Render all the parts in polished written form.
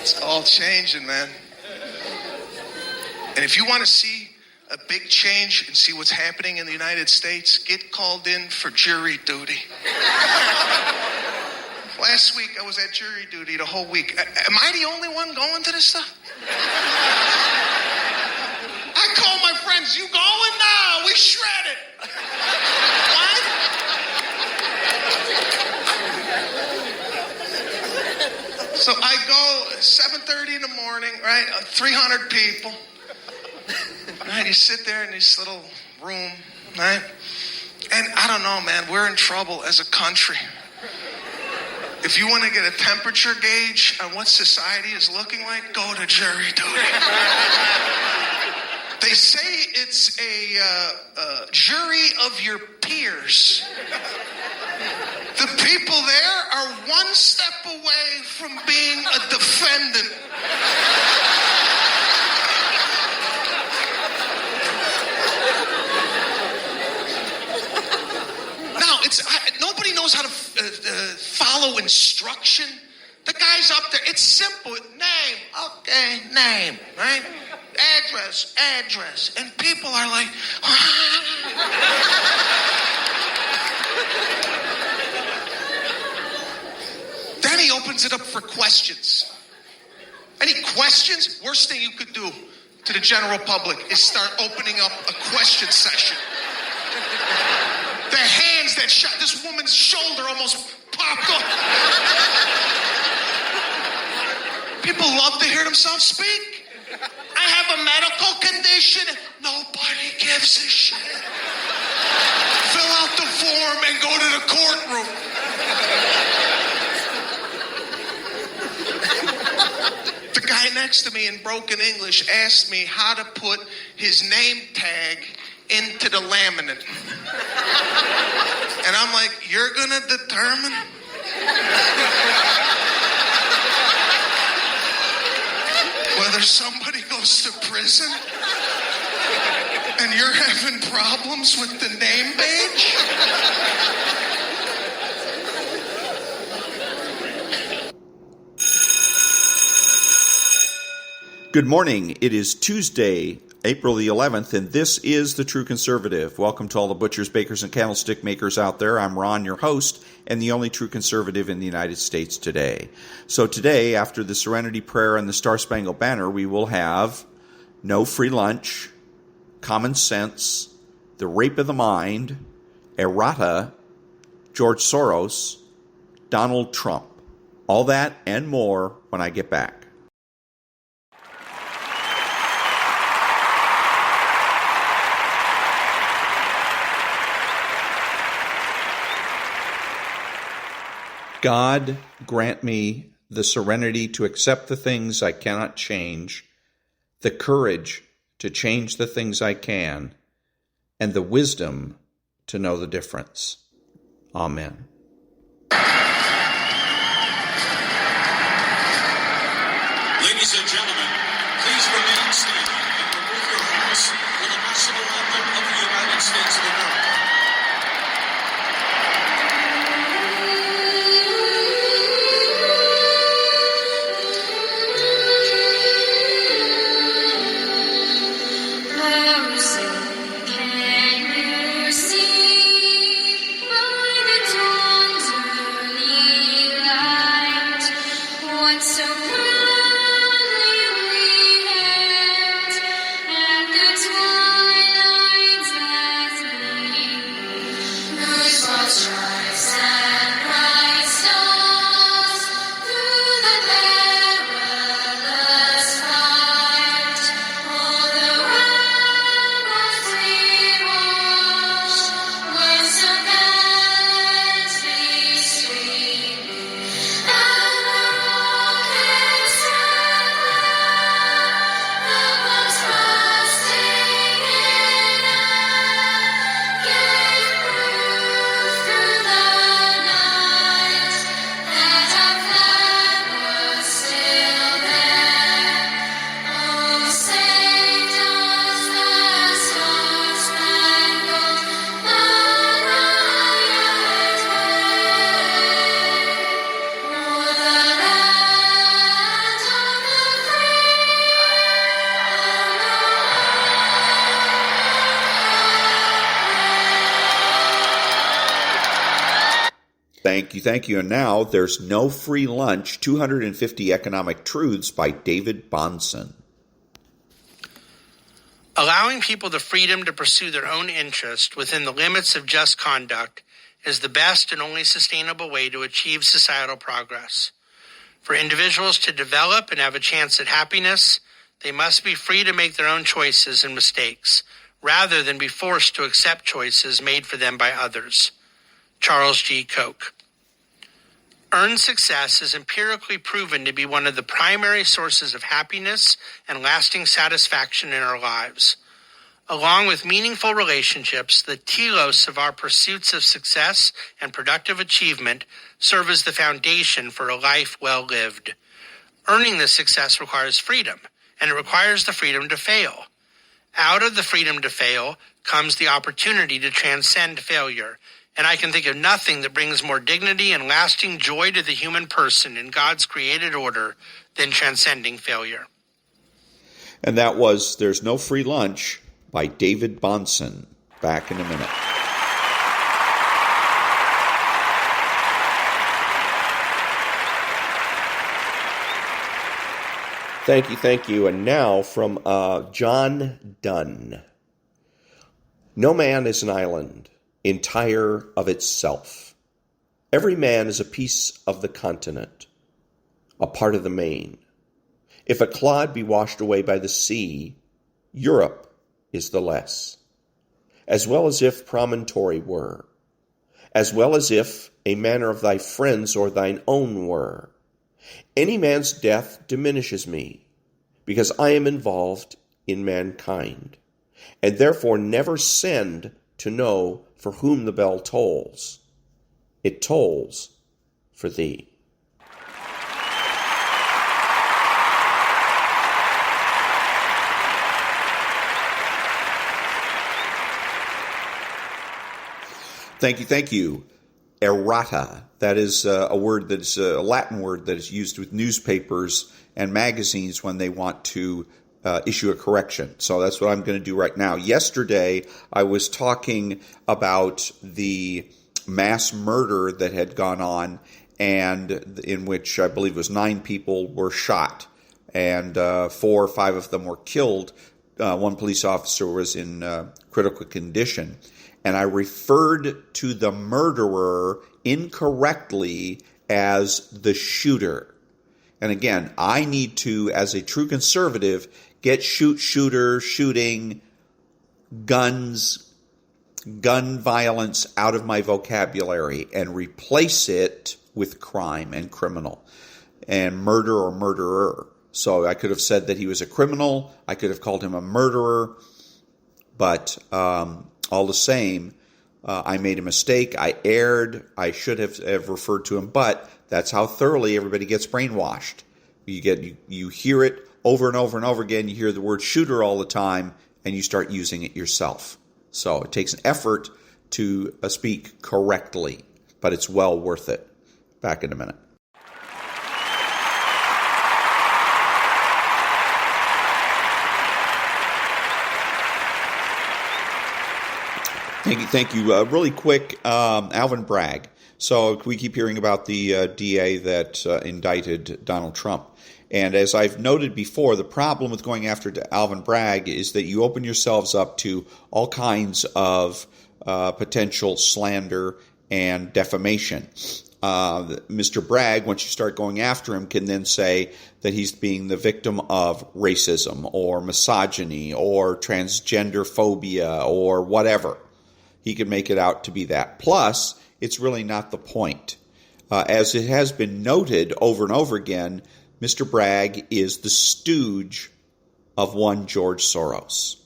It's all changing, man. And if you want to see a big change and see what's happening in the United States, get called in for jury duty. Last week, I was at jury duty the whole week. Am I the only one going to this stuff? I call my friends, you going now? We shred it. What? So I go 7:30 in the morning, right? 300 people. Right? You sit there in this little room, right? And I don't know, man, we're in trouble as a country. If you want to get a temperature gauge on what society is looking like, go to jury duty. They say it's a jury of your peers. The people there are one step away from being a defendant. Now, nobody knows how to follow instruction. The guy's up there. It's simple. Name. Okay, name. Right? Address. And people are like, Then he opens it up for questions. Any questions? Worst thing you could do to the general public is start opening up a question session. The hands that shot, this woman's shoulder almost popped up. People love to hear themselves speak. I have a medical condition. Nobody gives a shit. Fill out the form and go to the courtroom. The guy next to me in broken English asked me how to put his name tag into the laminate. And I'm like, you're gonna determine? Whether somebody goes to prison and you're having problems with the name badge? Good morning. It is Tuesday, April the 11th, and this is The True Conservative. Welcome to all the butchers, bakers, and candlestick makers out there. I'm Ron, your host, and the only true conservative in the United States today. So today, after the Serenity Prayer and the Star-Spangled Banner, we will have no free lunch, common sense, the rape of the mind, errata, George Soros, Donald Trump. All that and more when I get back. God, grant me the serenity to accept the things I cannot change, the courage to change the things I can, and the wisdom to know the difference. Amen. Ladies and gentlemen, please remain standing and remove your hats for the national anthem of the United States of America. Can you see by the dawn? Thank you. And now, There's No Free Lunch, 250 Economic Truths by David-Bahnsen. Allowing people the freedom to pursue their own interest within the limits of just conduct is the best and only sustainable way to achieve societal progress. For individuals to develop and have a chance at happiness, they must be free to make their own choices and mistakes, rather than be forced to accept choices made for them by others. Charles G. Koch. Earned success is empirically proven to be one of the primary sources of happiness and lasting satisfaction in our lives. Along with meaningful relationships, the telos of our pursuits of success and productive achievement serve as the foundation for a life well lived. Earning this success requires freedom, and it requires the freedom to fail. Out of the freedom to fail comes the opportunity to transcend failure, and I can think of nothing that brings more dignity and lasting joy to the human person in God's created order than transcending failure. And that was There's No Free Lunch by David-Bahnsen. Back in a minute. Thank you. And now from John Donne. No man is an island, entire of itself. Every man is a piece of the continent, a part of the main. If a clod be washed away by the sea, Europe is the less. As well as if promontory were, as well as if a manner of thy friends or thine own were. Any man's death diminishes me, because I am involved in mankind, and therefore never send to know for whom the bell tolls. It tolls for thee. Thank you. Errata. That is a word that is a Latin word that is used with newspapers and magazines when they want to issue a correction. So that's what I'm going to do right now. Yesterday, I was talking about the mass murder that had gone on, and in which I believe it was 9 people were shot, and 4 or 5 of them were killed. One police officer was in critical condition. And I referred to the murderer incorrectly as the shooter. And again, I need to, as a true conservative, get shooter, shooting, guns, gun violence out of my vocabulary and replace it with crime and criminal and murder or murderer. So I could have said that he was a criminal. I could have called him a murderer. But all the same, I made a mistake. I erred. I should have referred to him. But that's how thoroughly everybody gets brainwashed. You hear it over and over and over again. You hear the word shooter all the time, and you start using it yourself. So it takes an effort to speak correctly, but it's well worth it. Back in a minute. Thank you. Really quick, Alvin Bragg. So we keep hearing about the DA that indicted Donald Trump. And as I've noted before, the problem with going after Alvin Bragg is that you open yourselves up to all kinds of potential slander and defamation. Mr. Bragg, once you start going after him, can then say that he's being the victim of racism or misogyny or transgender phobia or whatever. He can make it out to be that. Plus, it's really not the point. As it has been noted over and over again, Mr. Bragg is the stooge of one George Soros.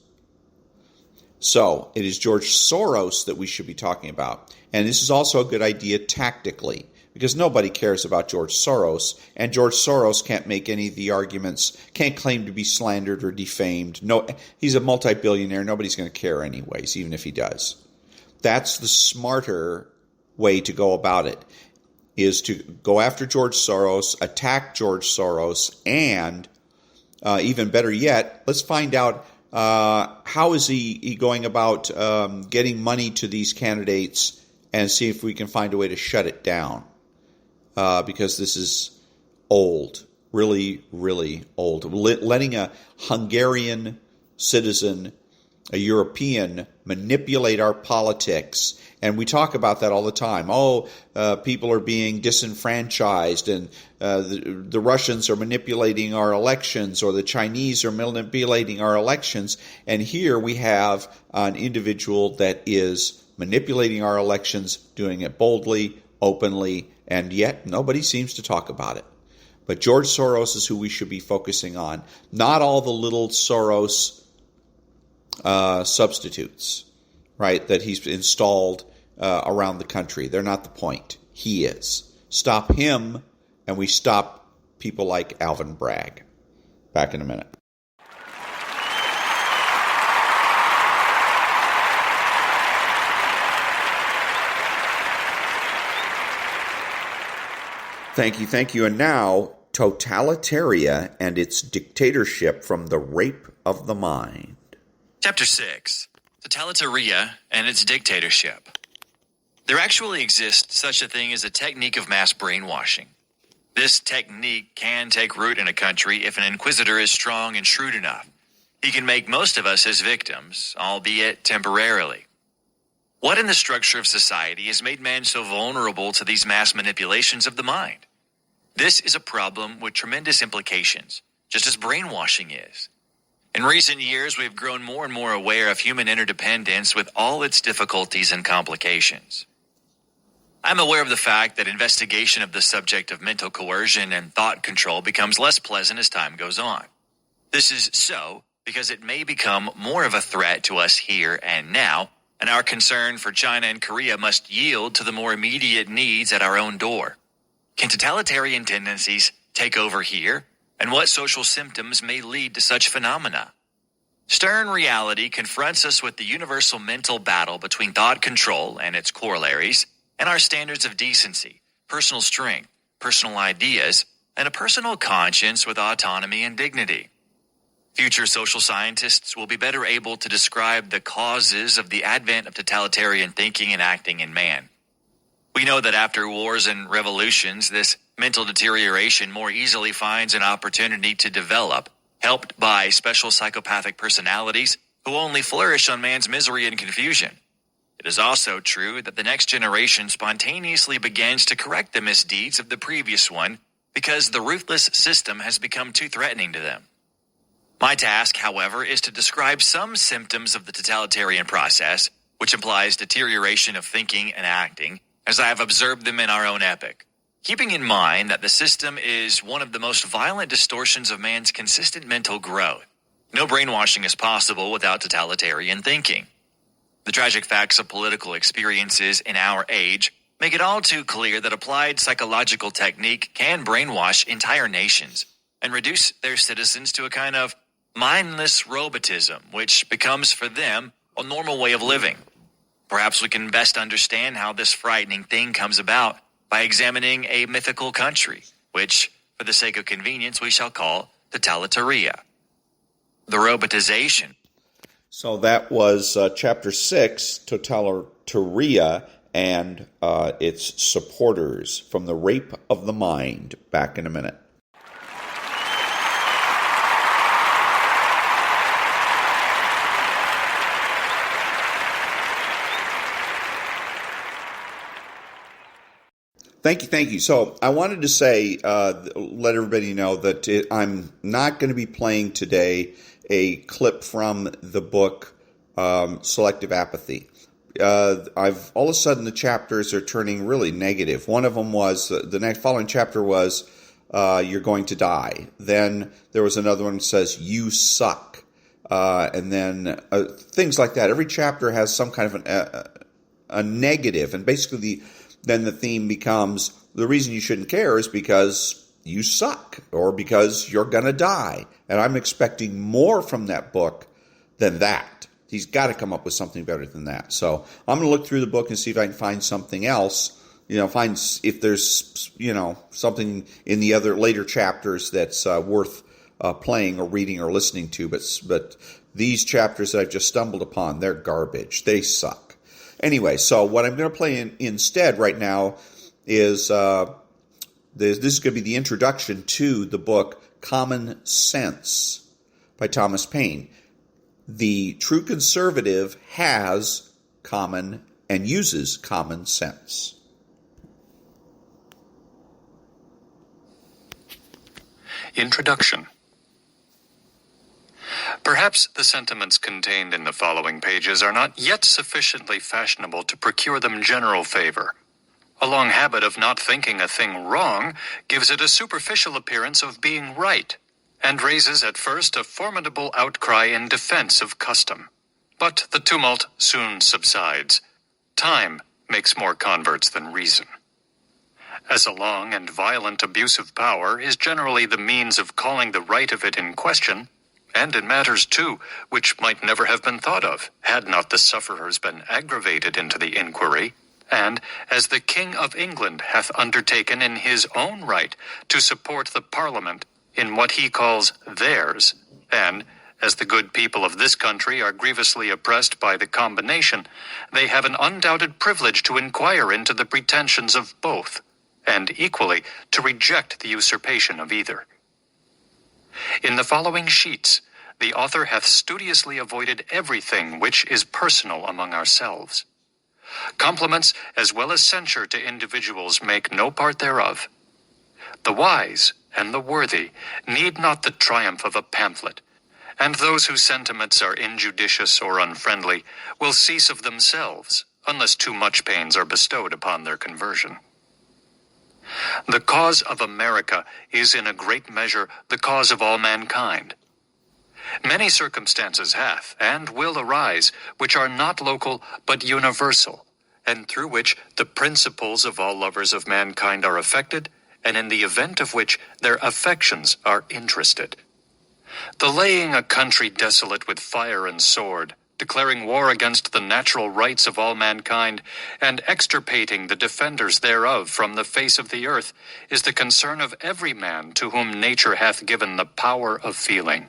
So, it is George Soros that we should be talking about. And this is also a good idea tactically, because nobody cares about George Soros, and George Soros can't make any of the arguments, can't claim to be slandered or defamed. No, he's a multi-billionaire. Nobody's going to care anyways, even if he does. That's the smarter way to go about it, is to go after George Soros, attack George Soros, and even better yet, let's find out how is he going about getting money to these candidates and see if we can find a way to shut it down, because this is old, really, really old. Letting a Hungarian citizen, a European, manipulate our politics. And we talk about that all the time. People are being disenfranchised, and the Russians are manipulating our elections, or the Chinese are manipulating our elections. And here we have an individual that is manipulating our elections, doing it boldly, openly, and yet nobody seems to talk about it. But George Soros is who we should be focusing on, not all the little Soros substitutes, right, that he's installed around the country. They're not the point. He is. Stop him, and we stop people like Alvin Bragg. Back in a minute. Thank you. And now, Totalitaria and its Dictatorship from the Rape of the Mind. Chapter 6. Totalitaria and its Dictatorship. There actually exists such a thing as a technique of mass brainwashing. This technique can take root in a country if an inquisitor is strong and shrewd enough. He can make most of us his victims, albeit temporarily. What in the structure of society has made man so vulnerable to these mass manipulations of the mind? This is a problem with tremendous implications, just as brainwashing is. In recent years, we've grown more and more aware of human interdependence with all its difficulties and complications. I'm aware of the fact that investigation of the subject of mental coercion and thought control becomes less pleasant as time goes on. This is so because it may become more of a threat to us here and now, and our concern for China and Korea must yield to the more immediate needs at our own door. Can totalitarian tendencies take over here? And what social symptoms may lead to such phenomena? Stern reality confronts us with the universal mental battle between thought control and its corollaries, and our standards of decency, personal strength, personal ideas, and a personal conscience with autonomy and dignity. Future social scientists will be better able to describe the causes of the advent of totalitarian thinking and acting in man. We know that after wars and revolutions, this mental deterioration more easily finds an opportunity to develop, helped by special psychopathic personalities who only flourish on man's misery and confusion. It is also true that the next generation spontaneously begins to correct the misdeeds of the previous one because the ruthless system has become too threatening to them. My task, however, is to describe some symptoms of the totalitarian process, which implies deterioration of thinking and acting, as I have observed them in our own epoch, keeping in mind that the system is one of the most violent distortions of man's consistent mental growth. No brainwashing is possible without totalitarian thinking. The tragic facts of political experiences in our age make it all too clear that applied psychological technique can brainwash entire nations and reduce their citizens to a kind of mindless robotism, which becomes for them a normal way of living. Perhaps we can best understand how this frightening thing comes about by examining a mythical country, which, for the sake of convenience, we shall call Totalitaria. The robotization. So that was Chapter 6, Totalitaria and its supporters from the Rape of the Mind. Back in a minute. Thank you. So I wanted to say, let everybody know that I'm not going to be playing today a clip from the book Selective Apathy. All of a sudden the chapters are turning really negative. One of them was, the next following chapter was, you're going to die. Then there was another one that says, you suck. And then things like that. Every chapter has some kind of a negative, and basically then the theme becomes, the reason you shouldn't care is because you suck, or because you're going to die. And I'm expecting more from that book than that. He's got to come up with something better than that. So I'm going to look through the book and see if I can find something else, find if there's, something in the other later chapters that's worth playing or reading or listening to. But these chapters that I've just stumbled upon, they're garbage. They suck. Anyway, so what I'm going to play instead right now is this is going to be the introduction to the book Common Sense by Thomas Paine. The true conservative has common and uses common sense. Introduction. Perhaps the sentiments contained in the following pages are not yet sufficiently fashionable to procure them general favor. A long habit of not thinking a thing wrong gives it a superficial appearance of being right, and raises at first a formidable outcry in defense of custom. But the tumult soon subsides. Time makes more converts than reason. As a long and violent abuse of power is generally the means of calling the right of it in question, and in matters, too, which might never have been thought of, had not the sufferers been aggravated into the inquiry, and as the King of England hath undertaken in his own right to support the Parliament in what he calls theirs, and as the good people of this country are grievously oppressed by the combination, they have an undoubted privilege to inquire into the pretensions of both, and equally to reject the usurpation of either. In the following sheets, the author hath studiously avoided everything which is personal among ourselves. Compliments as well as censure to individuals make no part thereof. The wise and the worthy need not the triumph of a pamphlet, and those whose sentiments are injudicious or unfriendly will cease of themselves, unless too much pains are bestowed upon their conversion. The cause of America is in a great measure the cause of all mankind. Many circumstances hath and will arise which are not local but universal, and through which the principles of all lovers of mankind are affected, and in the event of which their affections are interested. The laying a country desolate with fire and sword, declaring war against the natural rights of all mankind, and extirpating the defenders thereof from the face of the earth, is the concern of every man to whom nature hath given the power of feeling,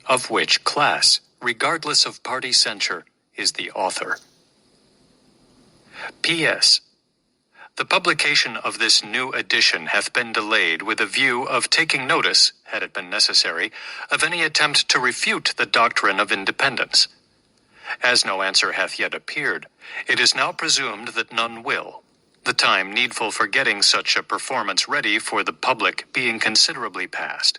of which class, regardless of party censure, is the author. P.S. The publication of this new edition hath been delayed with a view of taking notice, had it been necessary, of any attempt to refute the doctrine of independence. As no answer hath yet appeared, it is now presumed that none will, the time needful for getting such a performance ready for the public being considerably past.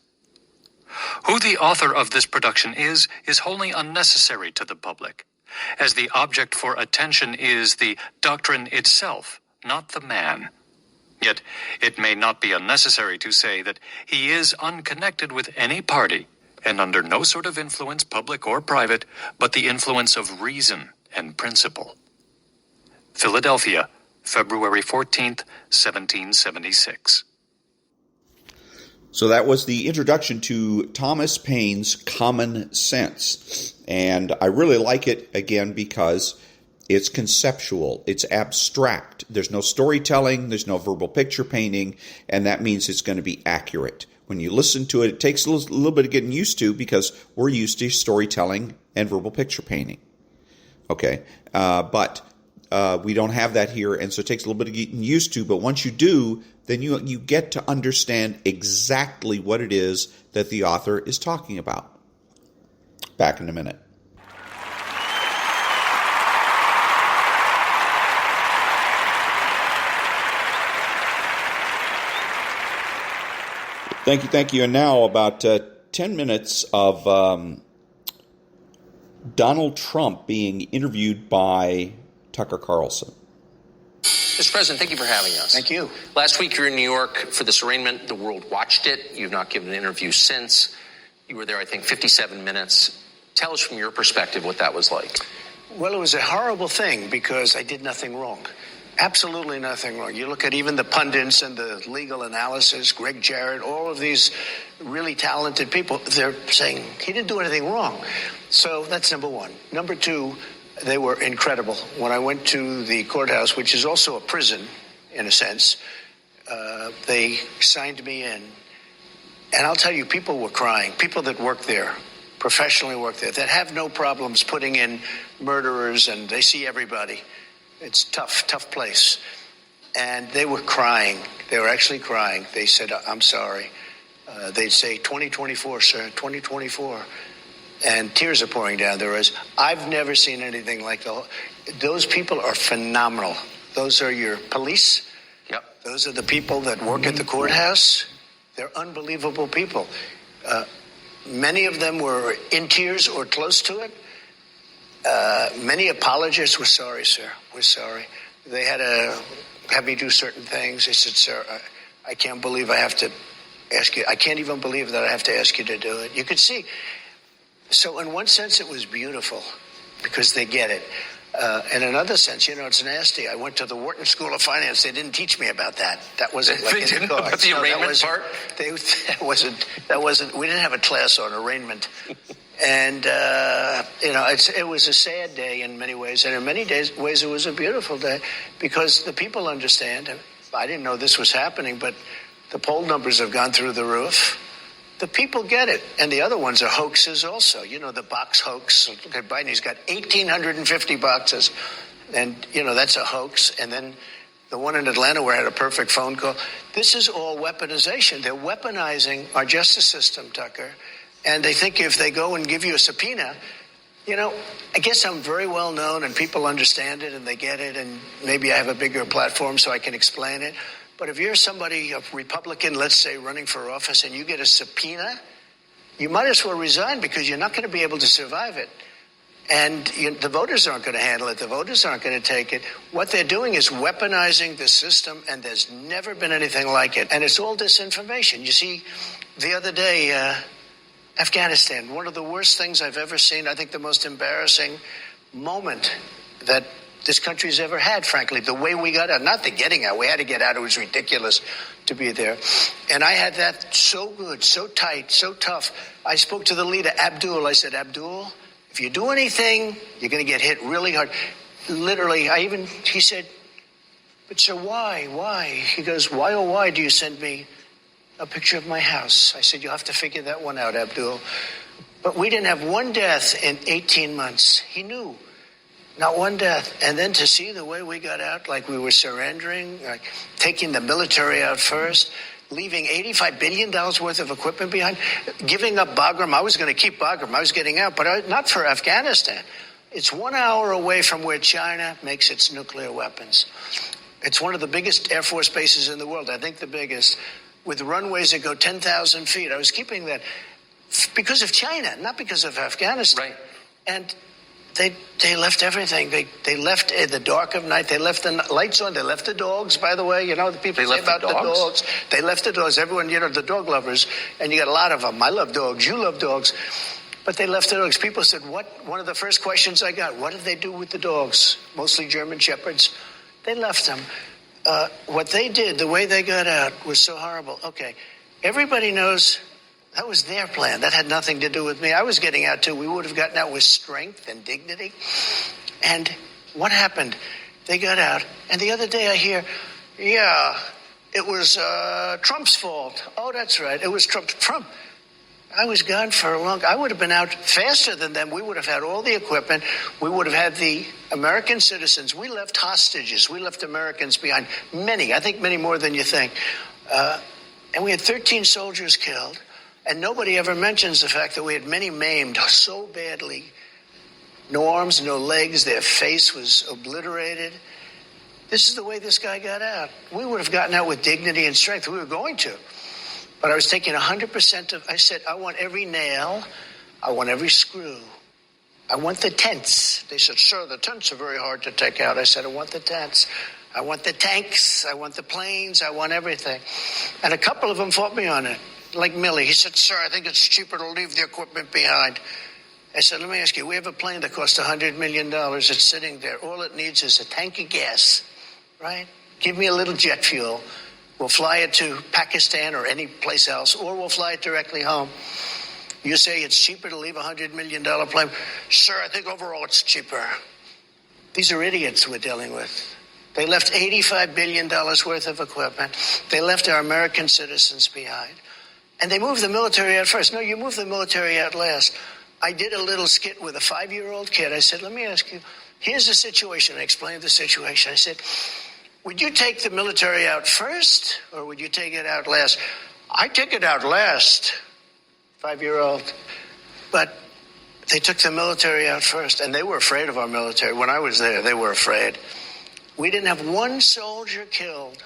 Who the author of this production is wholly unnecessary to the public, as the object for attention is the doctrine itself, not the man. Yet it may not be unnecessary to say that he is unconnected with any party, and under no sort of influence, public or private, but the influence of reason and principle. Philadelphia, February 14th, 1776. So that was the introduction to Thomas Paine's Common Sense. And I really like it, again, because it's conceptual, it's abstract. There's no storytelling, there's no verbal picture painting, and that means it's going to be accurate. When you listen to it, it takes a little bit of getting used to because we're used to storytelling and verbal picture painting. Okay, but we don't have that here, and so it takes a little bit of getting used to. But once you do, then you get to understand exactly what it is that the author is talking about. Back in a minute. Thank you. And now about 10 minutes of Donald Trump being interviewed by Tucker Carlson. Mr. President, thank you for having us. Thank you. Last week you were in New York for this arraignment. The world watched it. You've not given an interview since. You were there, I think, 57 minutes. Tell us from your perspective what that was like. Well, it was a horrible thing because I did nothing wrong. Absolutely nothing wrong. You look at even the pundits and the legal analysis, Greg Jarrett, all of these really talented people, they're saying he didn't do anything wrong. So that's number one. Number two, they were incredible. When I went to the courthouse, which is also a prison in a sense, they signed me in. And I'll tell you, people were crying. People that work there, professionally work there, that have no problems putting in murderers and they see everybody. It's tough place. And they were crying. They were actually crying. They said, I'm sorry. They'd say, 2024, sir, 2024. And tears are pouring down their eyes. I've never seen anything like those people are phenomenal. Those are your police. Yep. Those are the people that work at the courthouse. They're unbelievable people. Many of them were in tears or close to it. Many apologists were sorry, sir. We're sorry. They had to have me do certain things. They said, sir, I can't believe I have to ask you. I can't even believe that I have to ask you to do it. You could see. So in one sense, it was beautiful because they get it. In another sense, it's nasty. I went to the Wharton School of Finance. They didn't teach me about that. That wasn't like in the cards. About the arraignment part? That wasn't. We didn't have a class on arraignment. And, it was a sad day in many ways. And in many ways, it was a beautiful day because the people understand. I didn't know this was happening, but the poll numbers have gone through the roof. The people get it. And the other ones are hoaxes also. The box hoax. Look at Biden. He's got 1,850 boxes. And, that's a hoax. And then the one in Atlanta where I had a perfect phone call. This is all weaponization. They're weaponizing our justice system, Tucker. And they think if they go and give you a subpoena, I guess I'm very well known and people understand it and they get it. And maybe I have a bigger platform so I can explain it. But if you're somebody, a Republican, let's say, running for office, and you get a subpoena, you might as well resign because you're not going to be able to survive it. And the voters aren't going to handle it. The voters aren't going to take it. What they're doing is weaponizing the system, and there's never been anything like it. And it's all disinformation. You see, the other day, Afghanistan, one of the worst things I've ever seen, I think the most embarrassing moment that this country's ever had, frankly, the way we got out, not the getting out. We had to get out. It was ridiculous to be there. And I had that so good, so tight, so tough. I spoke to the leader, Abdul. I said, Abdul, if you do anything, you're going to get hit really hard. Literally, he said, but sir, why? He goes, why, oh, why do you send me a picture of my house? I said, you'll have to figure that one out, Abdul. But we didn't have one death in 18 months. He knew. Not one death. And then to see the way we got out, like we were surrendering, like taking the military out first, leaving $85 billion worth of equipment behind, giving up Bagram. I was going to keep Bagram. I was getting out, but not for Afghanistan. It's 1 hour away from where China makes its nuclear weapons. It's one of the biggest Air Force bases in the world, I think the biggest, with runways that go 10,000 feet. I was keeping that because of China, not because of Afghanistan. Right. And they left everything. They left in the dark of night. They left the lights on. They left the dogs, by the way. The people say about the dogs. They left the dogs. Everyone, the dog lovers, and you got a lot of them. I love dogs. You love dogs. But they left the dogs. People said, what? One of the first questions I got, what did they do with the dogs? Mostly German Shepherds. They left them. What they did, the way they got out, was so horrible. Okay, everybody knows that was their plan. That had nothing to do with me. I was getting out, too. We would have gotten out with strength and dignity. And what happened? They got out. And the other day I hear, it was Trump's fault. Oh, that's right. It was Trump. I was gone for a long time. I would have been out faster than them. We would have had all the equipment. We would have had the American citizens. We left hostages. We left Americans behind. Many, I think many more than you think. And we had 13 soldiers killed. And nobody ever mentions the fact that we had many maimed so badly. No arms, no legs. Their face was obliterated. This is the way this guy got out. We would have gotten out with dignity and strength. We were going to. But I was taking 100% of, I said, I want every nail. I want every screw. I want the tents. They said, sir, the tents are very hard to take out. I said, I want the tents. I want the tanks. I want the planes. I want everything. And a couple of them fought me on it. Like Millie, he said, sir, I think it's cheaper to leave the equipment behind. I said, let me ask you, we have a plane that costs $100 million. It's sitting there. All it needs is a tank of gas, right? Give me a little jet fuel. We'll fly it to Pakistan or any place else, or we'll fly it directly home. You say it's cheaper to leave a $100 million plane. Sir, I think overall it's cheaper. These are idiots we're dealing with. They left $85 billion worth of equipment. They left our American citizens behind. And they moved the military out first. No, you move the military out last. I did a little skit with a 5-year-old kid. I said, let me ask you, here's the situation. I explained the situation. I said, would you take the military out first, or would you take it out last? I take it out last, 5-year-old. But they took the military out first, and they were afraid of our military. When I was there, they were afraid. We didn't have one soldier killed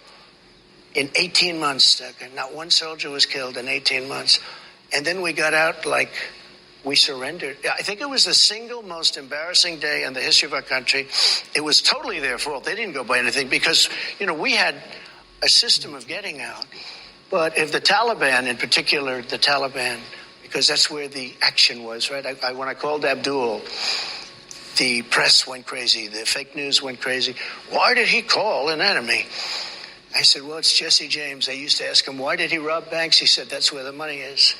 in 18 months, Tucker. Not one soldier was killed in 18 months. And then we got out like we surrendered. I think it was the single most embarrassing day in the history of our country. It was totally their fault. They didn't go by anything because, we had a system of getting out. But if the Taliban, in particular, because that's where the action was, right? When I called Abdul, the press went crazy. The fake news went crazy. Why did he call an enemy? I said, well, it's Jesse James. I used to ask him, why did he rob banks? He said, that's where the money is.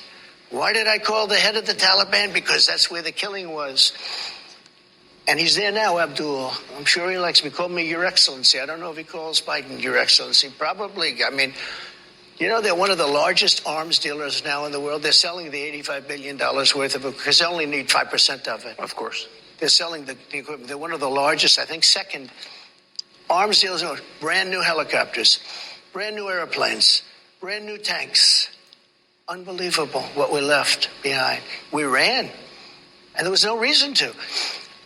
Why did I call the head of the Taliban? Because that's where the killing was. And he's there now, Abdul. I'm sure he likes me. He called me Your Excellency. I don't know if he calls Biden Your Excellency. Probably. They're one of the largest arms dealers now in the world. They're selling the $85 billion worth of it because they only need 5% of it. Of course. They're selling the equipment. They're one of the largest, I think, second arms dealers. Brand new helicopters, brand new airplanes, brand new tanks. Unbelievable what we left behind. We ran, and there was no reason to.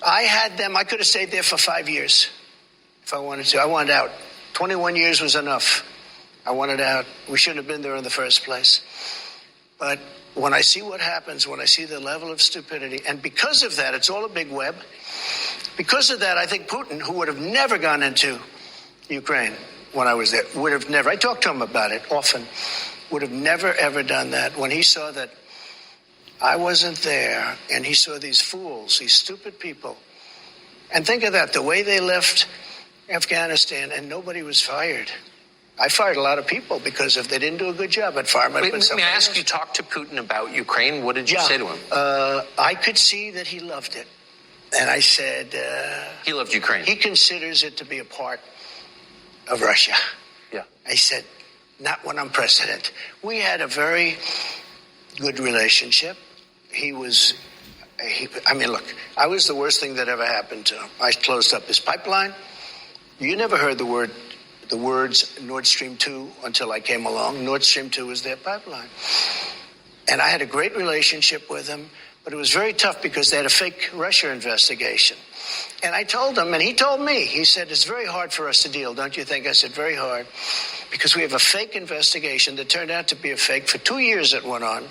I could have stayed there for 5 years if I wanted to. I wanted out. 21 years was enough. I wanted out. We shouldn't have been there in the first place. But when I see what happens, when I see the level of stupidity, and because of that, it's all a big web. Because of that, I think Putin, who would have never gone into Ukraine when I was there, would have never. I talked to him about it often. Would have never, ever done that. When he saw that I wasn't there and he saw these fools, these stupid people. And think of that, the way they left Afghanistan and nobody was fired. I fired a lot of people because if they didn't do a good job, I'd fire them. May I ask you, talk to Putin about Ukraine? What did you say to him? I could see that he loved it. And I said... he loved Ukraine. He considers it to be a part of Russia. Yeah. I said... Not when I'm president. We had a very good relationship. Look, I was the worst thing that ever happened to him. I closed up his pipeline. You never heard the words Nord Stream 2 until I came along. Nord Stream 2 was their pipeline. And I had a great relationship with him, but it was very tough because they had a fake Russia investigation. And I told him, and he told me, he said, it's very hard for us to deal, don't you think? I said, very hard, because we have a fake investigation that turned out to be a fake. For 2 years it went on.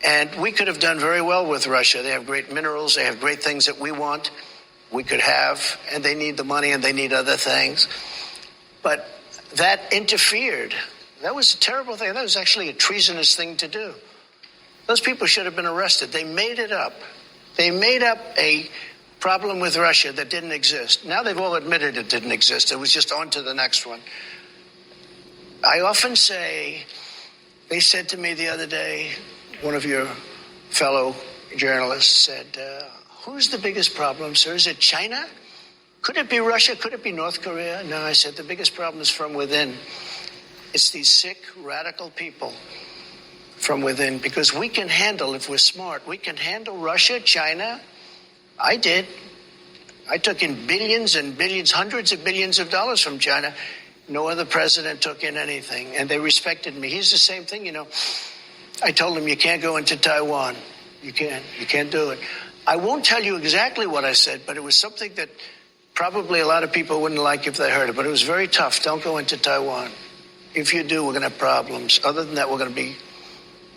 And we could have done very well with Russia. They have great minerals. They have great things that we want. We could have, and they need the money and they need other things. But that interfered. That was a terrible thing. That was actually a treasonous thing to do. Those people should have been arrested. They made it up. They made up a problem with Russia that didn't exist. Now they've all admitted it didn't exist. It was just on to the next one. I often say, they said to me the other day, one of your fellow journalists said, who's the biggest problem, sir? Is it China? Could it be Russia? Could it be North Korea? No, I said, the biggest problem is from within. It's these sick, radical people from within, because we can handle, if we're smart, we can handle Russia, China. I did. I took in billions and billions, hundreds of billions of dollars from China. No other president took in anything, and they respected me. He's the same thing, I told him, you can't go into Taiwan. You can't do it. I won't tell you exactly what I said, but it was something that probably a lot of people wouldn't like if they heard it, but it was very tough. Don't go into Taiwan. If you do, we're going to have problems. Other than that, we're going to be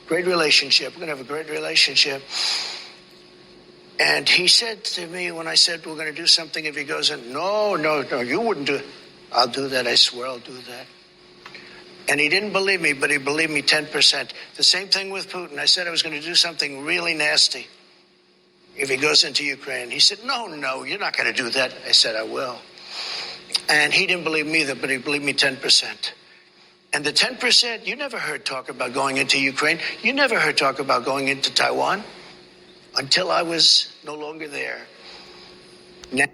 great relationship. We're going to have a great relationship. And he said to me when I said we're going to do something, if he goes in, no, you wouldn't do it. I'll do that. I swear I'll do that. And he didn't believe me, but he believed me 10%. The same thing with Putin. I said I was going to do something really nasty if he goes into Ukraine. He said, no, you're not going to do that. I said, I will. And he didn't believe me either, but he believed me 10%. And the 10%, you never heard talk about going into Ukraine. You never heard talk about going into Taiwan until I was no longer there. Now,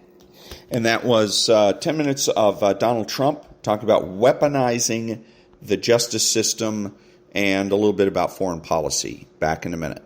and that was 10 minutes of Donald Trump talking about weaponizing the justice system and a little bit about foreign policy. Back in a minute.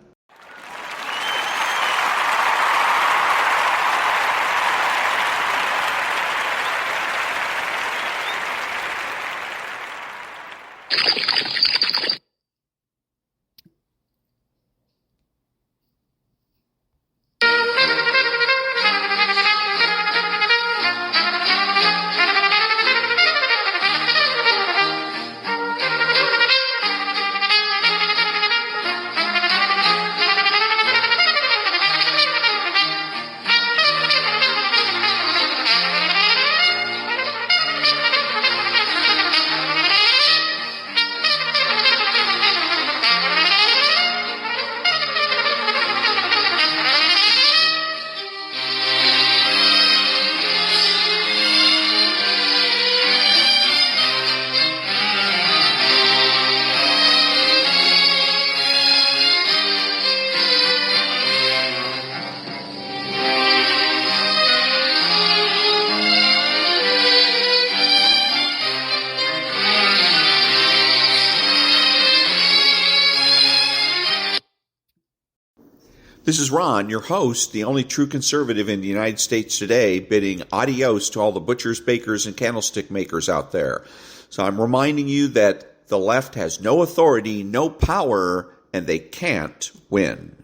This is Ron, your host, the only true conservative in the United States today, bidding adios to all the butchers, bakers, and candlestick makers out there. So I'm reminding you that the left has no authority, no power, and they can't win.